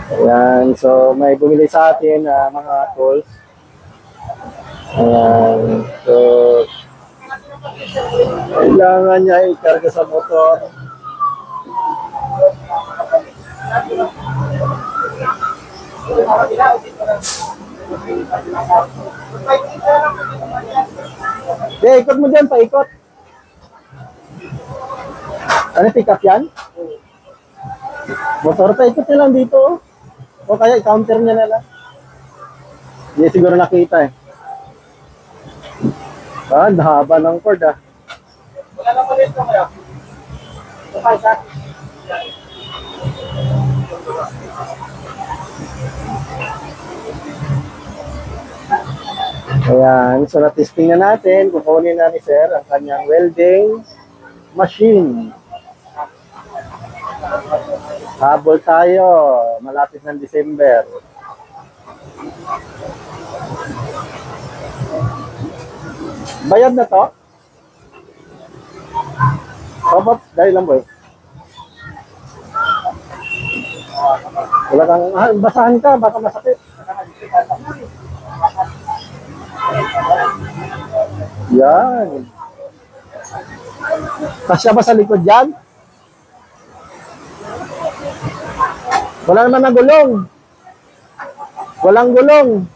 Ayan, so may bumili sa atin mga tools. Ayan, so kailangan niya ikarga sa motor. Ikot mo dyan, paikot. Ano, pick up yan? Motor, paikot niya lang dito. O kaya i-counter niya na lang. Hindi siguro nakita eh. Ang haba ng cord ah. Wala lang ulit na kaya. Ayan, so na-testing na natin. Kukunin na ni Sir ang kanyang welding machine. Habol tayo. Malapit ng December. Bayad na to? Opo, dahil lang boy. Wala kang, basahan ka, baka masakit. Yan. Kasya ba sa likod yan? Wala naman na gulong. Walang gulong.